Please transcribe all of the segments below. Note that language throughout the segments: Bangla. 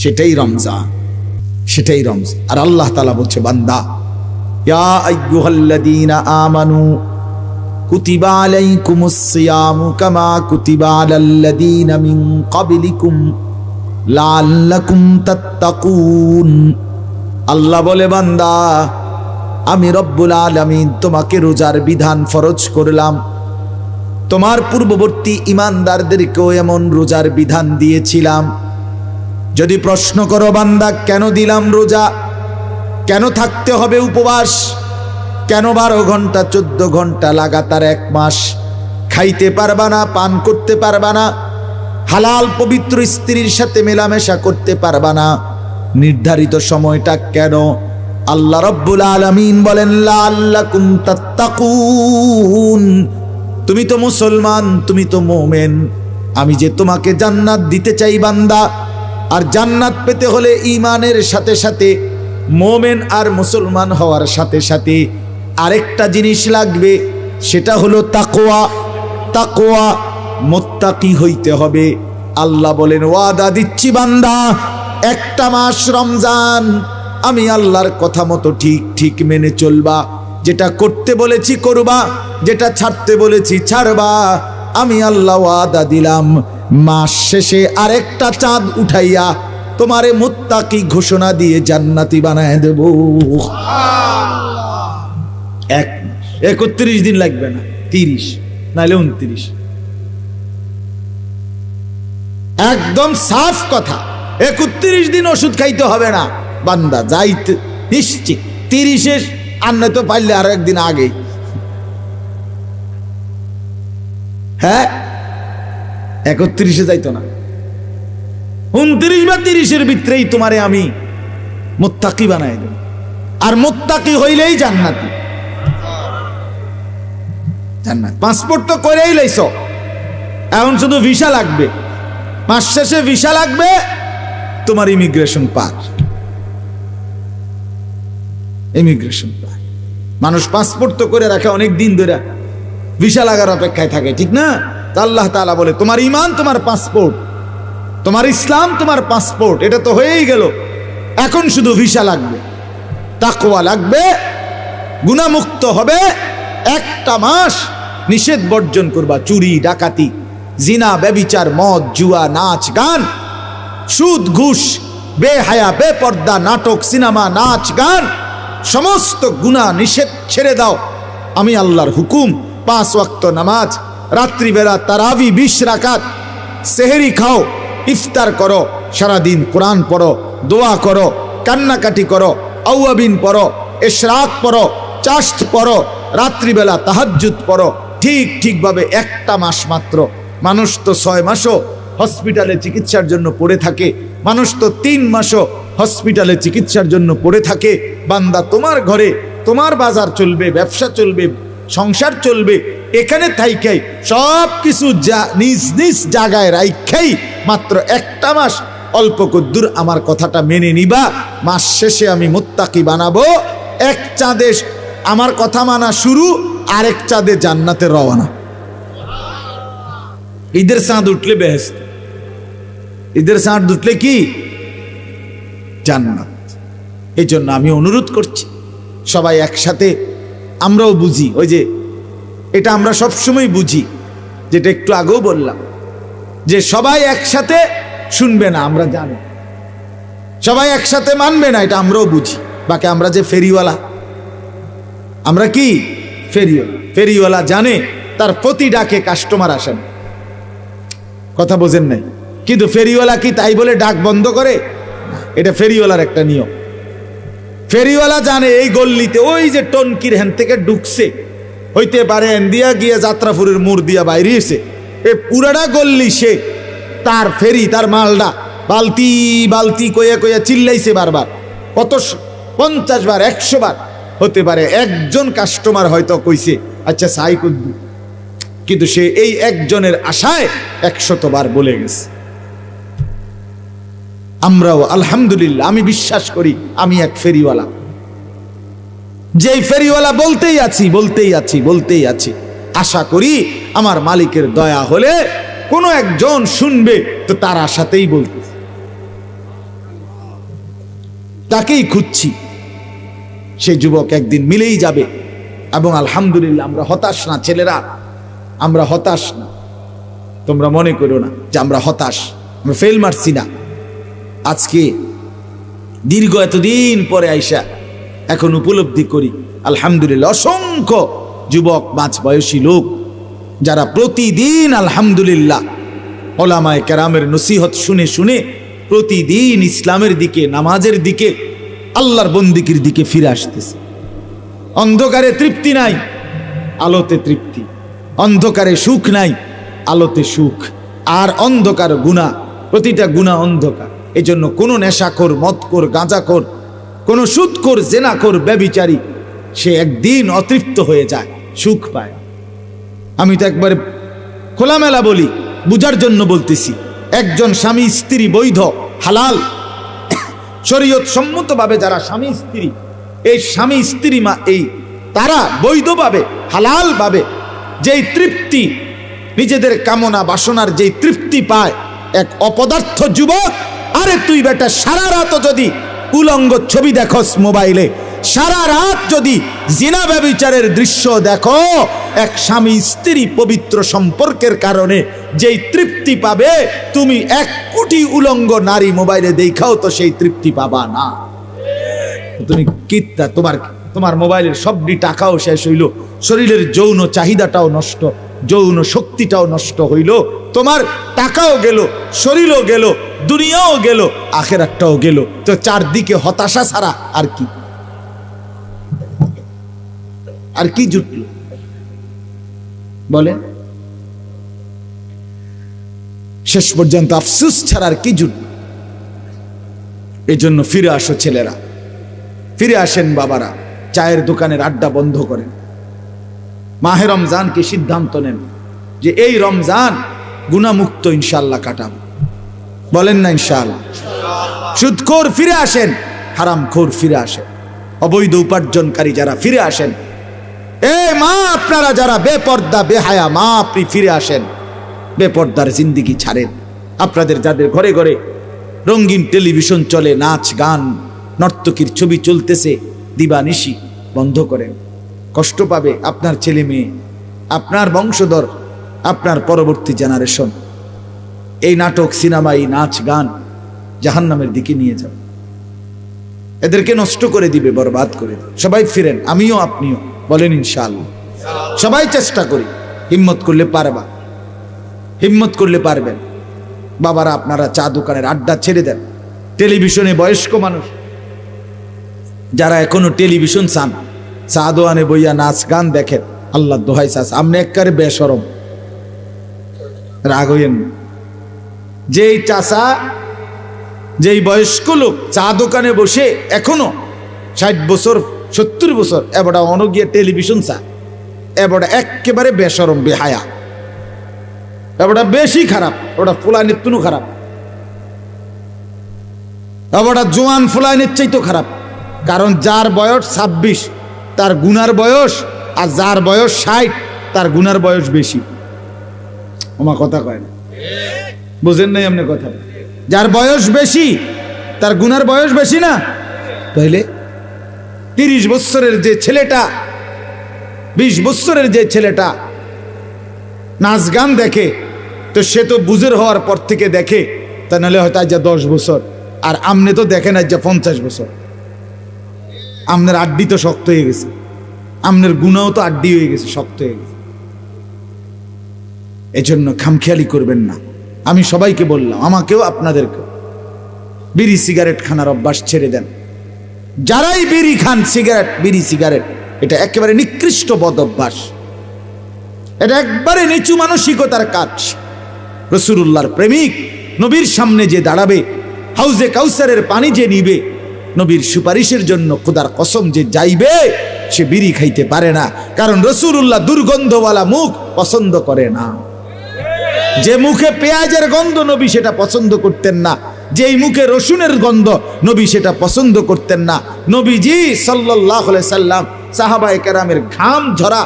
সেটাই রমজান, সেটাই রমজান। আর আল্লাহ তাআলা বলছে, বান্দা ইয়া আইয়ুহাল্লাযীনা আমানু কুতিবা আলাইকুমুস সিয়ামু কামা কুতিবা আলাল্লাযীনা মিন ক্বাবলিকুম লাআল্লাকুম তাত্তাকুন। আল্লাহ বলে, বান্দা আমি রব্বুল আলামিন তোমাকে রোজার বিধান ফরজ করলাম, তোমার পূর্ববর্তী ঈমানদারদেরকেও এমন রোজার বিধান দিয়েছিলাম। যদি প্রশ্ন করো বান্দা কেন দিলাম রোজা, কেন থাকতে হবে উপবাস, কেন 12 ঘন্টা 14 ঘন্টা লাগাতার 1 মাস খাইতে পারবা না, পান করতে পারবা না, হালাল পবিত্র স্ত্রীর সাথে মেলামেশা করতে পারবা না, নির্ধারিত সময়টা কেন? আল্লাহ রব্বুল আলামিন বলেন, লাআল্লাকুম তাত্তাকুন। তুমি তো মুসলমান, তুমি তো মুমিন, আমি যে তোমাকে জান্নাত দিতে চাই বান্দা। আর জান্নাত পেতে হলে ঈমানের সাথে সাথে, মুমিন আর মুসলমান হওয়ার সাথে সাথে আরেকটা জিনিস লাগবে, সেটা হলো তাকওয়া। তাকওয়া, মুত্তাকি হইতে হবে। আল্লাহ বলেন, ওয়াদা দিচ্ছি বান্দা, 1টা মাস রমজান আমি আল্লাহর কথা মতো ঠিক ঠিক মেনে চলবা, যেটা করতে বলেছি করবা, যেটা ছাড়তে বলেছি ছাড়বা। আমি আল্লাহ ওয়াদা দিলাম, মাস শেষে আরেকটা চাঁদ উঠাইয়া তোমারে মুত্তাকি ঘোষণা দিয়ে জান্নাতি বানায় দেব। 31 দিন লাগবে না, 30 নাইলে 29। একদম সাফ কথা, 31 দিন ওষুধ খাইতে হবে না বান্দা, যাইতে নিশ্চিত। 30-এ আন্না তো পাইলে আরো একদিন আগে, হ্যাঁ 31-এ যাইতো না, 29 বা 30-এর ভিতরেই তোমারে আমি মুত্তাকি বানাই দেব। আর মুত্তাকি হইলেই জান্নাতি। জান্নাত পাসপোর্ট তো করেই লাইছো, এখন শুধু ভিসা লাগবে। মাস শেষে ভিসা লাগবে, তোমার ইমিগ্রেশন পার। ইমিগ্রেশন পার, মানুষ পাসপোর্ট তো করে রাখে অনেক দিন ধরে, ভিসা লাগার অপেক্ষায় থাকে, ঠিক না? তা আল্লাহ তাআলা বলে, তোমার ঈমান তোমার পাসপোর্ট, তোমার ইসলাম তোমার পাসপোর্ট, এটা তো হয়েই গেল। এখন শুধু ভিসা লাগবে, তাকওয়া লাগবে, গুনাহমুক্ত হবে। 1টা মাস নিষেধ বর্জন করবা, চুরি ডাকাতি, জিনা ব্যভিচার, মদ জুয়া, নাচ গান, সুদ ঘুষ, বেহায়া বেপর্দা, নাটক সিনেমা, নাচ গান, সমস্ত গুনাহ নিষেধ ছেড়ে দাও। আমি আল্লাহর হুকুম, 5 ওয়াক্ত নামাজ, রাত্রিবেলা তারাবি 20 রাকাত, সেহরি খাও, ইফতার করো, সারাদিন কোরআন পড়ো, দোয়া করো, কান্নাকাটি করো, আওয়াবিন পড়ো, ইশরাক পড়ো, চাশত পড়ো, রাত্রিবেলা তাহাজ্জুদ পড়ো। ঠিক ঠিকভাবে 1টা মাস মাত্র। মানুষ তো 6 মাসও হসপিটালে চিকিৎসার জন্য পড়ে থাকে, মানুষ তো 3 মাসও হসপিটালে চিকিৎসার জন্য পড়ে থাকে। বান্দা, তোমার ঘরে তোমার বাজার চলবে, ব্যবসা চলবে, সংসার চলবে, এখানে থাইকাই সব কিছু নিজ নিজ জায়গায় রাইখাই মাত্র 1টা মাস অল্প কদ্দুর আমার কথাটা মেনে নিবা। মাস শেষে আমি মুত্তাকি বানাবো। 1 চাঁদে আমার কথা মানা শুরু, আরেক চাঁদে জান্নাতে রওনা। ঈদের চাঁদ উঠলে বেহেশত, ঈদের চাঁদ উঠলে কি জান্নাত। এই জন্য আমি অনুরোধ করছি, সবাই একসাথে, আমরাও বুঝি, ওই যে এটা আমরা সবসময় বুঝি, যেটা একটু আগেও বললাম, যে সবাই একসাথে শুনবে না, আমরা জানি, সবাই একসাথে মানবে না, এটা আমরাও বুঝি। বাকি আমরা যে ফেরিওয়ালা, আমরা কি ফেরিওয়ালা, ফেরিওয়ালা জানে তার প্রতি ডাকে কাস্টমার আসেন, কথা বোঝেন নাই? কিন্তু ফেরিওয়ালা কি তাই বলে ডাক বন্ধ করে? এটা ফেরিওয়ালার একটা নিয়ম। ফেরিওয়ালা জানে এই গল্লিতে ওই যে টনকির হ্যান থেকে ঢুকছে, হইতে পারে এন্দিয়া গিয়ে যাত্রাপুরের মোড় দিয়া বাইরে এসে, এ পুরাটা গল্লি সে তার ফেরি, তার মালডা বালতি বালতি কইয়া কইয়া চিল্লাইছে বারবার, কত 50 বার 100 বার হতে পারে। একজন কাস্টমার হয়তো কইছে আচ্ছা সাই কুদ্দু, কিন্তু সে এই একজনের আশায় 100 বার বলে গেছে। আমরাও আলহামদুলিল্লাহ, আমি বিশ্বাস করি আমি এক ফেরিওয়ালা, যেই ফেরিওয়ালা বলতেই আছি। আশা করি আমার মালিকের দয়া হলে কোনো একজন শুনবে, তো তার আশাতেই বলতেছে। তাকেই খুঁজছি। সে যুবক একদিন মিলেই যাবে। এবং আলহামদুলিল্লাহ, আমরা হতাশ না ছেলেরা, আমরা হতাশ না। তোমরা মনে করো না যে আমরা হতাশ, আমরা ফেল মারছি না। আজকে দীর্ঘ এতদিন পরে আইসা এখন উপলব্ধি করি আলহামদুলিল্লাহ, অসংখ্য যুবক মাঝ বয়সী লোক যারা প্রতিদিন আলহামদুলিল্লাহ ওলামায়ে কেরামের নসিহত শুনে শুনে প্রতিদিন ইসলামের দিকে, নামাজের দিকে, আল্লাহর বন্দিগির দিকে ফিরে আসতেছে। অন্ধকারে তৃপ্তি নাই, আলোতে তৃপ্তি। অন্ধকারে সুখ নাই, আলোতে সুখ। আর অন্ধকার গুনাহ, প্রতিটা গুনাহ অন্ধকার। এজন্য কোনো নেশাখোর, মদখোর, গাঁজাখোর, কোনো সুদখোর, জেনাখোর, ব্যভিচারী সে একদিন অতৃপ্ত হয়ে যায়, সুখ পায়। আমি তো একবার খোলামেলা বলি, বুঝার জন্য বলতেছি। একজন স্বামী স্ত্রী বৈধ, হালাল, শরীয়ত সম্মতভাবে যারা স্বামী স্ত্রী, এই স্বামী স্ত্রী এই তারা বৈধভাবে, হালালভাবে যেই তৃপ্তি, নিজেদের কামনা বাসনার যেই তৃপ্তি পায়, এক অপদার্থ যুবক, আরে তুই বেটা সারা রাত যদি উলঙ্গ ছবি দেখোস মোবাইলে, সারা রাত যদি জিনা ব্যভিচারের দৃশ্য দেখো, এক স্বামী স্ত্রী পবিত্র সম্পর্কের কারণে যেই তৃপ্তি পাবে, তুমি 1 কোটি উলঙ্গ নারী মোবাইলে দেখাও তো সেই তৃপ্তি পাবা না। তুমি কিত্তা, তোমার মোবাইলের সবটি টাকাও শেষ হইল, শরীরের যৌন চাহিদাটাও নষ্ট, যৌন শক্তিটাও নষ্ট হইল, তোমার টাকাও গেল, শরীরও গেল, দুনিয়াও গেল, আখিরাতটাও গেল। তো চারদিকে হতাশা ছাড়া আর কি, আর কি জুটল বলেন? শেষ পর্যন্ত আফসোস ছাড়া আর কি জুটল? এই জন্য ফিরে আসো ছেলেরা, ফিরে আসেন বাবারা, চায়ের দোকানের আড্ডা বন্ধ করেন। মাহে রমজানকে সিদ্ধান্ত নেন যে এই রমজান গুনাহমুক্ত ইনশাআল্লাহ কাটাবো। বলেন না ইনশাআল্লাহ? সুদখোর ফিরে আসেন, হারামখোর ফিরে আসেন, অবৈধ উপার্জনকারী যারা ফিরে আসেন। মা আপনারা যারা বেপর্দা বেহায়া মা, আপনি ফিরে আসেন, বেপর্দার জিন্দিগি ছাড়েন। আপনাদের যাদের ঘরে ঘরে রঙিন টেলিভিশন চলে, নাচ গান নর্তকীর ছবি চলতেছে দিবানিশি, বন্ধ করেন। কষ্ট পাবে আপনার ছেলে মেয়ে, আপনার বংশধর, আপনার পরবর্তী জেনারেশন। এই নাটক, সিনেমা, এই নাচ গান জাহান্নামের দিকে নিয়ে যাবে, এদেরকে নষ্ট করে দিবে, বরবাদ করে দিবে। সবাই ফিরেন, আমিও আপনিও। বলেন ইনশাআল্লাহ? সবাই চেষ্টা করি, হিম্মত করলে পারবা, হিম্মত করলে পারবেন। বাবারা আপনারা চা দোকানের আড্ডা ছেড়ে দেন। টেলিভিশনে বয়স্ক মানুষ যারা এখনো টেলিভিশন চান, চা দোয়ানে বইয়া নাচ গান দেখেন, আল্লাহ দোহাই চাষ, আপনি একবারে বেশরম, রাগ হইয়েন। যেই চাষা, যেই বয়স্ক লোক চা দোকানে বসে এখনো 60 বছর 70 বছর, এবারটা অনগিয়া টেলিভিশন চা, এবারটা একেবারে বেশরম, বেহায়া, এবারটা বেশি খারাপ, ওটা ফুলাইনের তুনু খারাপ, এবারটা জোয়ান ফুলাইনের চাইতো খারাপ। কারণ যার বয়স 26 তার গুনার বয়স, আর যার বয়স 60 তার গুনার বয়স বেশি। ওমা কথা কয় না, বুঝেন নাই আপনি কথা? যার বয়স বেশি তার গুনার বয়স বেশি না? তাইলে 30 বছরের যে ছেলেটা, 20 বছরের যে ছেলেটা নাচ গান দেখে, তো সে তো বুঝের হওয়ার পর থেকে দেখে, তা নাহলে হয়তো আজ 10 বছর। আর আমনে তো দেখেন আজ 50 বছর। আমনের আড্ডি তো শক্ত হয়ে গেছে, আমনের গুনাও তো আড্ডি হয়ে গেছে, শক্ত হয়ে গেছে। এজন্য খামখেয়ালি করবেন না। আমি সবাইকে বললাম, আমাকেও আপনাদেরকে, বিড়ি সিগারেট খানার অভ্যাস ছেড়ে দেন। যারাই বিড়ি খান, সিগারেট, বিড়ি সিগারেট, এটা একেবারে নিকৃষ্ট বদ অভ্যাস, এটা একবারে নিচু মানসিকতার কাজ। রাসূলুল্লাহর প্রেমিক নবীর সামনে যে দাঁড়াবে, হাউজে কাউসারের পানি যে নিবে, নবীর সুপারিশের জন্য খোদার কসম যে যাইবে, সে বিড়ি খাইতে পারে না। কারণ রাসূলুল্লাহ দুর্গন্ধওয়ালা মুখ পছন্দ করে না। যে মুখে পেঁয়াজের গন্ধ, নবী সেটা পছন্দ করতেন না। যেই মুখে রসুনের গন্ধ, নবী সেটা পছন্দ করতেন না। নবীজি সাল্লাল্লাহু আলাইহি সাল্লাম সাহাবায়ে কেরামের ঘাম ঝরা,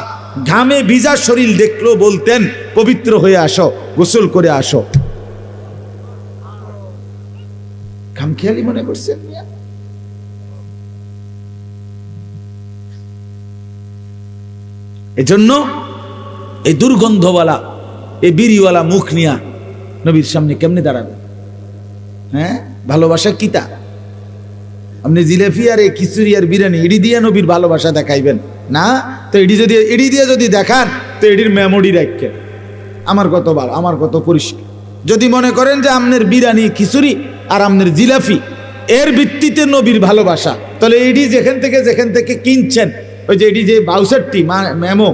ঘামে ভিজা শরীর দেখলেও বলতেন, পবিত্র হয়ে আসো, গোসল করে আসো। খামখেয়ালি মনে করছেন? এজন্য এই দুর্গন্ধওয়ালা এই বিড়িওয়ালা মুখ নিয়া নবীর সামনে কেমনে দাঁড়াবে? হ্যাঁ, ভালোবাসা কিতা? আপনি জিলেপি আর খিচুড়ি আর বিরিয়ানি এডি দিয়ে নবীর ভালোবাসা দেখাইবেন না? তো এডি দিয়ে যদি দেখান তো এডির মেমোরি রাখেন আমার কত ভালো, আমার কত পরিষ্কার। যদি মনে করেন যে আপনার বিরিয়ানি খিচুড়ি আর আপনার জিলাপি এর ভিত্তিতে নবীর ভালোবাসা, তাহলে এডি যেখান থেকে কিনছেন, ওই যে এডি যে বাউসারটি মেমো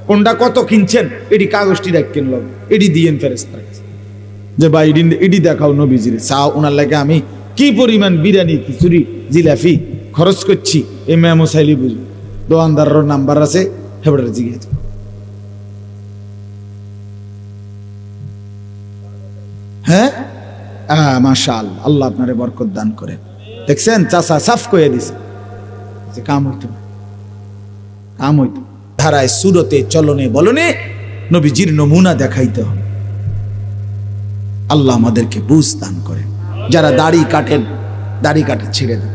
কোনটা কত কিনছেন এডি কাগজটি রাখেন, লোক এডি দিয়েন ফেরেশতার কাছে যে ভাই এডি দেখাও নবীজির চাও, ওনার লাগে আমি কি পরিমাণ বিরিয়ানি খিচুড়ি জিলাপি খরচ করছি এই মেমো চাইলে বুঝবো। দোকানদারের নাম্বার আছে, হেবড়ার জিজ্ঞেস। হ্যাঁ, মাশাআল্লাহ, আল্লাহ আপনারে বরকত দান করেন। দেখছেন চাচা সাফ কয়ে দিছে যে কাম হইতো ধারায় সুরতে চলনে বলনে নবীজির নমুনা দেখাইতে হবে। আল্লাহ আমাদেরকে বুঝ দান করেন। যারা দাড়ি কাটেন, দাড়ি কাটা ছেড়ে দেন,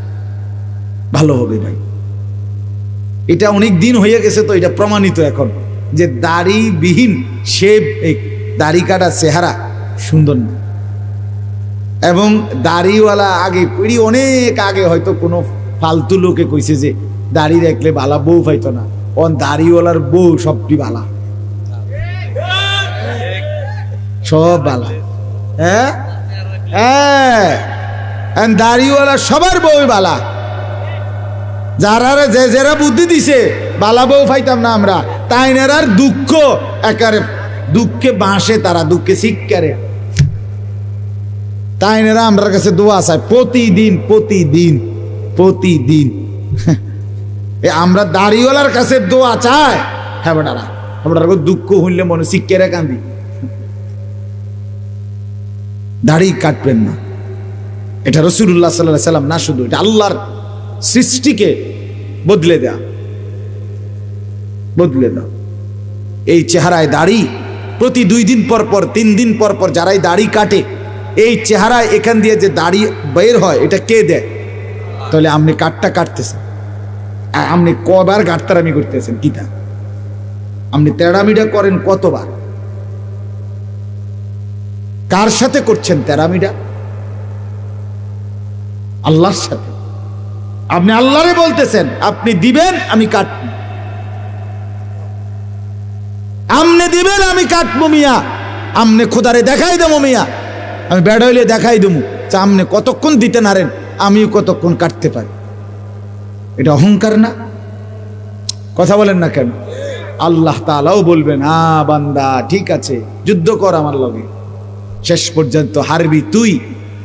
ভালো হবে ভাই। এটা অনেক দিন হয়ে গেছে, তো এটা প্রমাণিত এখন যে দাড়িবিহীন শেভ, দাড়ি কাটা চেহারা সুন্দর না। এবং দাড়িওয়ালা আগে পিড়ি অনেক আগে হয়তো কোনো ফালতু লোকে কইছে যে দাড়ি রাখলে বালা বউ পাইতো না, ও দাড়িওয়ালার বউ সবটি বালা, সব বালা। হ্যাঁ হ্যাঁ, দাড়িওয়ালা সবার বউ বালা। যারা যারা বুদ্ধি দিছে বালা বউ পাইতাম না আমরা, তাই আর দুঃখ একারে দুঃখে বাঁশে, তারা দুঃখে শিক্ষারে, তাই না আমার কাছে দোয়া চায় প্রতিদিন প্রতিদিন প্রতিদিন। আমরা দাড়িওয়ালার কাছে দোয়া চাই। হ্যাঁ বেটারা, আমরা দুঃখ হইলে মনে শিক্ষারে কান্দি। দাড়ি কাটবেন না, এটা রাসূলুল্লাহ সাল্লাল্লাহু আলাইহি সাল্লাম না, শুধু এটা আল্লাহর সৃষ্টিকে বদলে দেয়া, বদলে দাও। এই চেহারায় দাড়ি প্রতি 2 দিন পর পর 3 দিন পর পর যারাই দাড়ি কাটে, এই চেহারায় এখান দিয়ে যে দাড়ি বের হয় এটা কে দেয়? তাহলে আপনি কাটটা কাটতেছেন, আপনি কবার গাটতারামি করতেছেন? কিতা আপনি তেড়ামিটা করেন কতবার? কার সাথে করছেন তেড়ামিটা? আল্লাহর সাথে। আপনি আল্লাহরে বলতেছেন আপনি দিবেন আমি কাটবো, আমনে দিবেন আমি কাটবো মিয়া, আমনে খোদারে দেখাই দেবো মিয়া, আমি বেড়া হইলে দেখাই দেবো, আমনে কতক্ষণ দিতে নারেন আমিও কতক্ষণ কাটতে পারি। এটা অহংকার না? কথা বলেন না কেন? আল্লাহ তাআলাও বলবেন বান্দা ঠিক আছে, যুদ্ধ কর আমার লগে, শেষ পর্যন্ত হারবি তুই,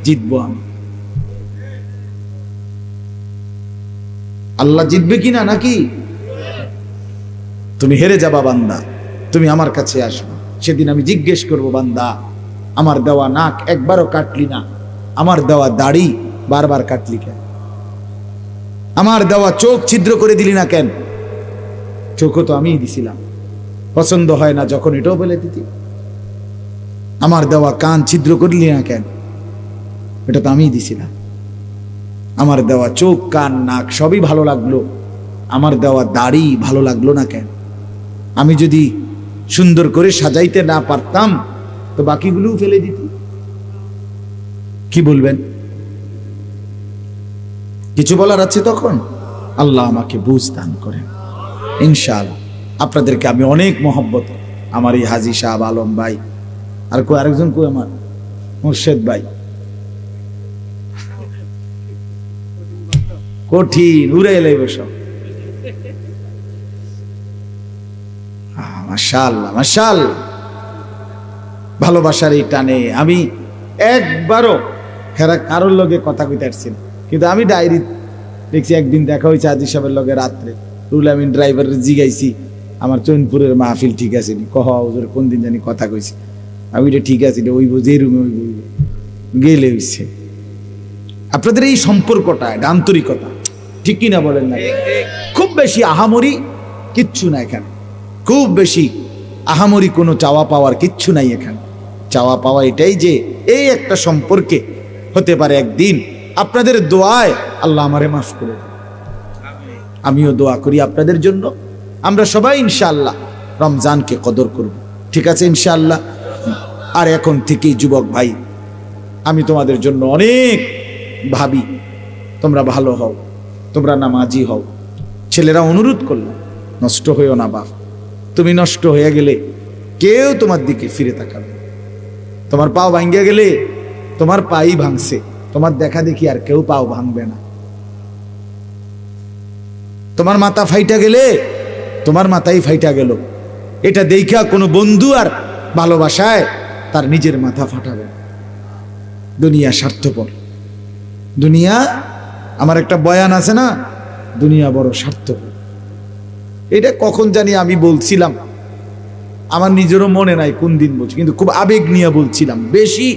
জিতবো আমি। আল্লাহ জিতবে কিনা নাকি? তুমি হেরে যাবা বান্দা, তুমি আমার কাছে আসবে, সেদিন আমি জিজ্ঞেস করবো বান্দা আমার দেওয়া নাক একবারও কাটলি না, আমার দেওয়া দাড়ি বারবার কাটলি কেন, আমার দেওয়া চোখ ছিদ্র করে দিলি না কেন? চোখও তো আমিই দিছিলাম, পছন্দ হয় না যখন এটাও বলে দিতি। আমার দেওয়া কান ছিদ্র করলি না কেন? এটা তো আমিই দিছিলাম। আমার দেওয়া চোখ কান নাক সবই ভালো লাগলো, আমার দেওয়া দাড়ি ভালো লাগলো না কেন? আমি যদি সুন্দর করে সাজাইতে না পারতাম তো বাকিগুলোও ফেলে দিতি। কি বলবেন? কিছু বলার আছে তখন? আল্লাহ আমাকে বুঝ দান করেন ইনশাআল্লাহ। আপনাদেরকে আমি অনেক মহব্বত, আমার এই হাজী সাহেব আলম ভাই, আর আরেকজন কই আমার মুর্শেদ ভাই, কঠিন উড়ে এলাই সব। মাশাআল্লাহ মাশাআল্লাহ, ভালোবাসার এই টানে আমি একবারও হেরা কারোর লগে কথা কইতে পারছি না, কিন্তু আমি ডায়েরি দেখছি একদিন দেখা হয়েছে হাজী সাহেবের লগে রাত্রে, রুল আমিন ড্রাইভারের জিগাইছি আমার চৈনপুরের মাহফিল ঠিক আছে নি, কহ হুজুর কোন দিন জানি কথা কইছি, আমি এটা ঠিক আছে ওইব যে রুমে ওইব গেলে হইছে। আপনাদের এই সম্পর্কটা, এটা আন্তরিকতা, ঠিক কিনা বলেন না? খুব বেশি আহামরি কিচ্ছু না এখানে, খুব বেশি আহামরি কোনো চাওয়া পাওয়ার কিচ্ছু নাই এখানে। চাওয়া পাওয়া এটাই যে এই একটা সম্পর্কে হতে পারে একদিন আপনাদের দোয়ায় আল্লাহ আমারে মাফ করে দেন। আমিও দোয়া করি আপনাদের জন্য, আমরা সবাই ইনশাআল্লাহ রমজানকে কদর করব, ঠিক আছে ইনশাআল্লাহ। আর এখন থেকেই যুবক ভাই, আমি তোমাদের জন্য অনেক ভাবি, তোমরা ভালো হও, তোমরা নামাজি হও। ছেলেরা অনুরোধ করলো, নষ্ট হইও না বাপ, তুমি নষ্ট হয়ে গেলে কেউ তোমার দিকে ফিরে তাকাবে। তোমার পাও ভাঙ্গিয়া গেলে তোমার পাই ভাঙছে, তোমার দেখা দেখি আর কেউ পাও ভাঙবে না। তোমার মাথা ফাইটা গেলে তোমার মাথাই ফাইটা গেল, এটা দেখা কোনো বন্ধু আর ভালোবাসায় তার নিজের মাথা ফাটাবে। দুনিয়া স্বার্থপর, দুনিয়া, আমার একটা বয়ান আছে না, দুনিয়া বড় স্বার্থপর। এটা কখন জানি আমি বলছিলাম, আমার নিজেরও মনে নাই কোন দিন বলছি, কিন্তু খুব আবেগ নিয়ে বলছিলাম, বেশি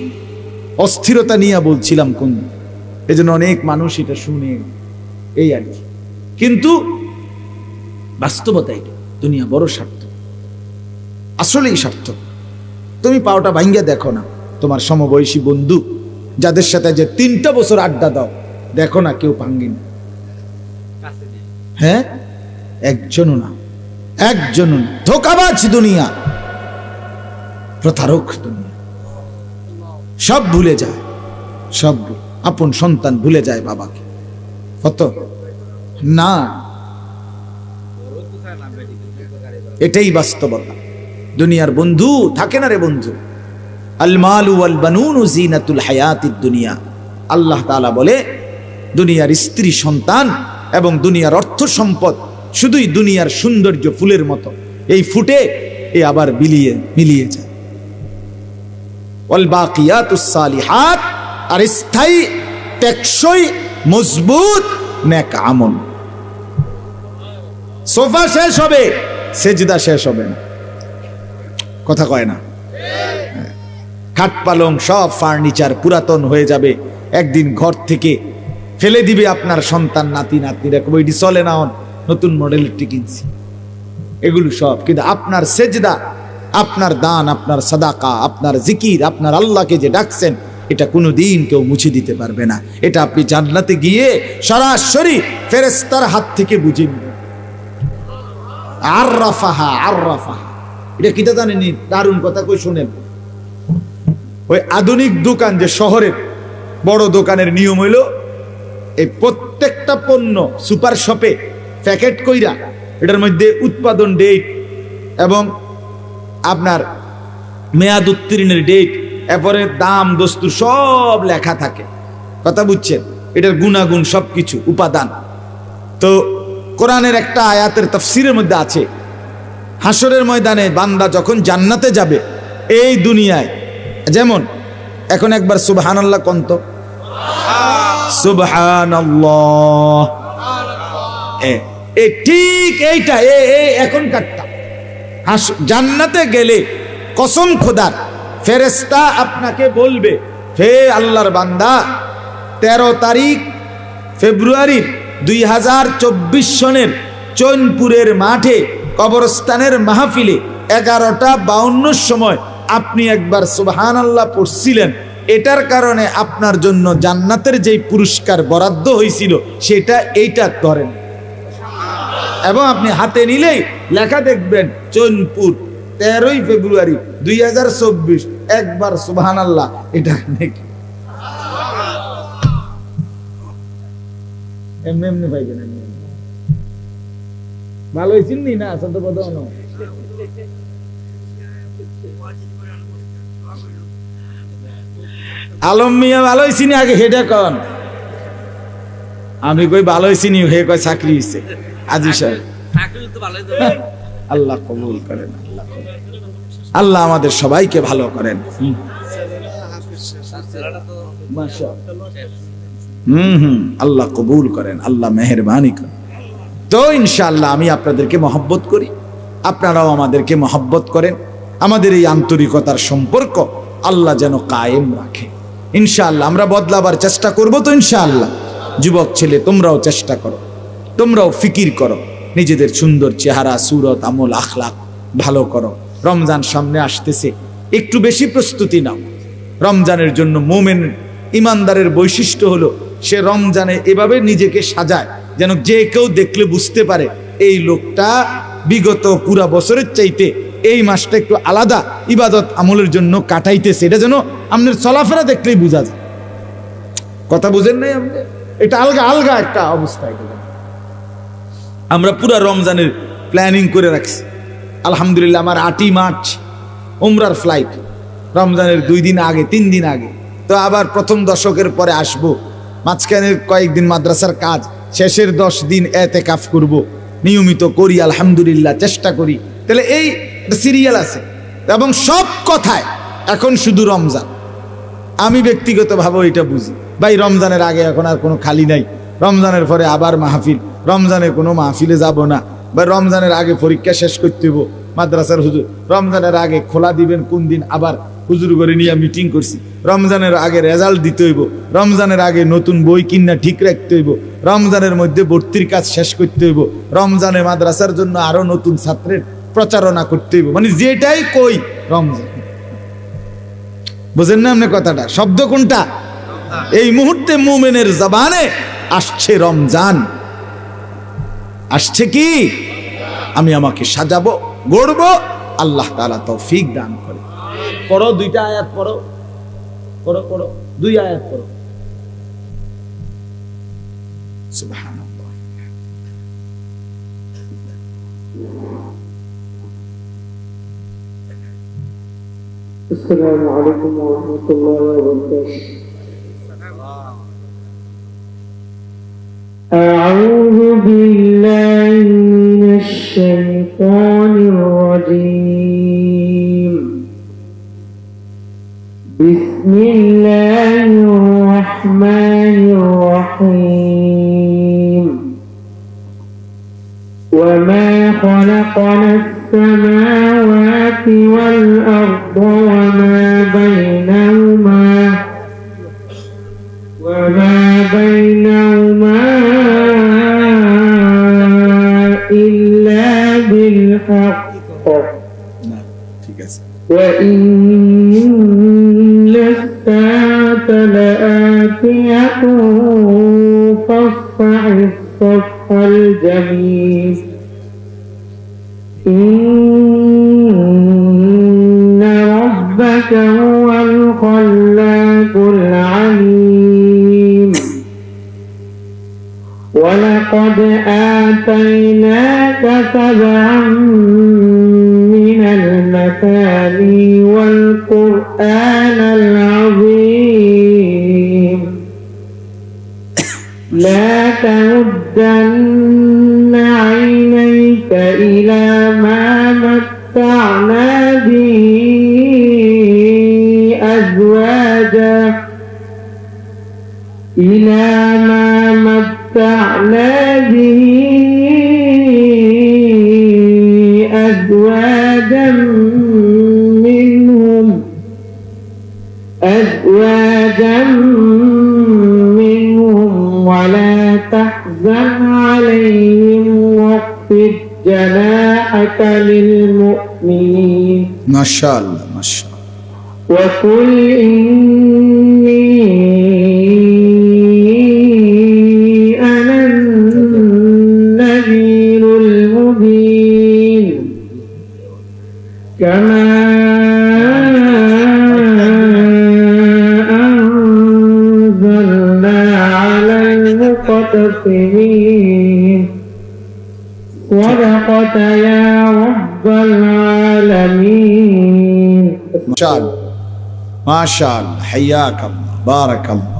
অস্থিরতা নিয়ে বলছিলাম কোন দিন, এই জন্য অনেক মানুষ এটা শুনে, এই আর কি। কিন্তু বাস্তবতা এটা, দুনিয়া বড় স্বার্থ, আসলেই স্বার্থ। তুমি পাওটা ভাঙ্গিয়া দেখো না, তোমার সমবয়সী বন্ধু যাদের সাথে যে 3টা বছর আড্ডা দাও, দেখো না কেউ ভাঙ্গেনি, হ্যাঁ, একজনও না, একজনও না। ধোঁকাবাজ দুনিয়া, প্রতারক দুনিয়া, সব ভুলে যায়, সব আপন সন্তান ভুলে যায় বাবাকে, কত না, এটাই বাস্তবতা। দুনিয়ার বন্ধু থাকে না রে বন্ধু। আল মালু ওয়াল বানুনু জিনাতুল হায়াতিদ দুনিয়া, আল্লাহ তাআলা বলে দুনিয়ার স্ত্রী সন্তান এবং দুনিয়ার অর্থ সম্পদ শুধুই দুনিয়ার সৌন্দর্য ফুলের মতো, এই ফুটে এ আবার মিলিয়ে যায়। ওয়াল বাকিয়াতুস সালিহাত, আর স্থায়ী টেকসই মজবুত নেক আমল। সোফা শেষ হবে, সেজদা শেষ হবে না, কথা কয় না। খাট পালং সব ফার্নিচার পুরাতন হয়ে যাবে, একদিন ঘর থেকে ফেলে দিবে আপনার সন্তান নাতি নাতনিরা, এটি চলে না, নতুন মডেলেরটি কিনছি, এগুলো সব। কিন্তু আপনার সেজদা, আপনার দান, আপনার সাদাকা, আপনার জিকির, আপনার আল্লাহকে যে ডাকছেন, এটা কোনোদিন কেউ মুছে দিতে পারবে না। এটা আপনি জান্নাতে গিয়ে সরাসরি ফেরেশতার হাত থেকে বুঝে নেবেন। আররাফাহা, আররাফাহা, এটা কিটা জানেনি? দারুণ কথা কই শুনেন। ওই আধুনিক দোকান, যে শহরের বড় দোকানের নিয়ম হইল, এই প্রত্যেকটা পণ্য সুপার শপে প্যাকেট কইরা এটার মধ্যে উৎপাদন ডেট এবং আপনার মেয়াদ উত্তীর্ণের ডেট, এরপরে দাম দস্তুর সব লেখা থাকে, কথা বুঝছেন? এটার গুণাগুণ সবকিছু, উপাদান। তো কোরআনের একটা আয়াতের তাফসীরের মধ্যে আছে, হাসরের ময়দানে বান্দা যখন জান্নাতে যাবে, এই দুনিয়ায় যেমন এখন একবার সুবহানাল্লাহ কন্ত, সুবহানাল্লাহ, ঠিক এইটা এখনকারটা। জান্নাতে গেলে কসম খোদার, ফেরেশতা আপনাকে বলবে, হে আল্লাহর বান্দা, 13 তারিখ ফেব্রুয়ারির 2024 সনের চৈনপুরের মাঠে কবরস্থানের মাহফিলে 11:52 সময় আপনি একবার সুবহানাল্লাহ পড়ছিলেন, এটার কারণে আপনার জন্য জান্নাতের যেই পুরস্কার বরাদ্দ হয়েছিল সেটা এইটা ধরেন, এবং আপনি হাতে নিলেই লেখা দেখবেন চৈনপুর 13 ফেব্রুয়ারি 2024, একবার সুবহানাল্লাহ, এটা নাকি এমনি এমনি পাইবেন। ভালো হয়েছিল না সত্যপদ আলম মিয়া ভালো হয়েছি আগে, হেডা কন আমি কই ভালো হয়েছি, হে কয় চাকরি হয়েছে। আজি সাহেব, আল্লাহ কবুল করেন, আল্লাহ আমাদের সবাইকে ভালো করেন। আল্লাহ কবুল করেন, আল্লাহ মেহেরবানি করেন। তো ইনশাআল্লাহ আমি আপনাদেরকে মহব্বত করি, আপনারাও আমাদেরকে মহব্বত করেন। আমাদের এই আন্তরিকতার সম্পর্ক আল্লাহ যেন কায়েম রাখে। ইনশাআল্লাহ আমরা বদলাবার চেষ্টা করব। তো ইনশাআল্লাহ যুবক ছেলে, তোমরাও চেষ্টা করো, তোমরাও ফিকির করো, নিজেদের সুন্দর চেহারা, সুরত, আমল, আখলাক ভালো করো। রমজান সামনে আসতেছে, একটু বেশি প্রস্তুতি নাও রমজানের জন্য। মোমেন ইমানদারের বৈশিষ্ট্য হলো সে রমজানে এভাবে নিজেকে সাজায় যেন যে কেউ দেখলে বুঝতে পারে এই লোকটা বিগত পুরা বছরের চাইতে এই মাসটা একটু আলাদা ইবাদত আমলের জন্য কাটাইতেছে, এটা যেন আপনার চলাফেরা দেখলেই বোঝা যায়। কথা বুঝেন নাই আপনি? এটা আলগা আলগা একটা অবস্থা। আমরা পুরা রমজানের প্ল্যানিং করে রাখছি। আলহামদুলিল্লাহ আমার 8ই মার্চ উমরার ফ্লাইট, রমজানের 2 দিন আগে 3 দিন আগে। তো আবার প্রথম দশকের পরে আসব, মাঝখানের কয়েকদিন মাদ্রাসার কাজ, শেষের 10 দিন এতেকাফ করব, নিয়মিত করি আলহামদুলিল্লাহ, চেষ্টা করি। তাহলে এই সিরিয়াল আছে এবং সব কথায় এখন শুধু রমজান। আমি ব্যক্তিগতভাবে এটা বুঝি ভাই, রমজানের আগে এখন আর কোনো খালি নাই, রমজানের পরে আবার মাহফিল, রমজানে কোনো মাহফিলে যাব না, বা রমজানের আগে পরীক্ষা শেষ করতে হইব। মাদ্রাসার হুজুর রমজানের আগে খোলা দিবেন কোন দিন, আবার হুজুর করে নিয়ে মিটিং করছি। রমজানের আগে রেজাল্ট দিতে হইব, রমজানের আগে নতুন বই কিনা ঠিক রাখতে হইব, রমজানের মধ্যে ভর্তির কাজ শেষ করতে হইব, রমজানে মাদ্রাসার জন্য আরো নতুন ছাত্রের প্রচারণা করতে হইব। মানে যেটাই কই রমজান। বুঝেন না আপনি কথাটা? শব্দ কোনটা? এই মুহূর্তে মুমিনের জবানে আসছে রমজান, আসছে কি আমি আমাকে সাজাবো, গড়বো। আল্লাহ তাআলা তৌফিক দান করে। পড়ো 2টা আয়াত পড়ো, পড়ো পড়ো 2 আয়াত পড়ো। সুবহানাল্লাহ। السلام عليكم ورحمة الله وبركاته. أعوذ بالله من الشيطان الرجيم. بسم الله الرحمن الرحيم. وما خلقنا السماوات والأرض وما بينهما إلا بالحق وإن الساعة لآتية فاصفح الصفح الجميل. إن ربك هو الخلاق العليم. ولقد آتيناك 7 من المثاني والقرآن العظيم. لا تمدن عينيك إلى ما متعنا به أزواجا منهم ولا تحزن عليهم واخفض جناحك للمؤمنين. ما شاء الله ما شاء الله. وقل إني أنا النذير المبين كما أنزلنا على المقتسمين. صدقت يا رب العالمين. ما شاء الله ما شاء الله. حياك الله بارك الله.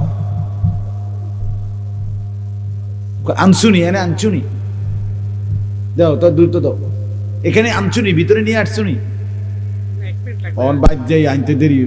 আনসুনি এনে আনসুনি দাও তো দ্রুত দাও, এখানে আনসুনি ভিতরে নিয়ে আসছুনি অন বাদ যাই আনতে দেরি।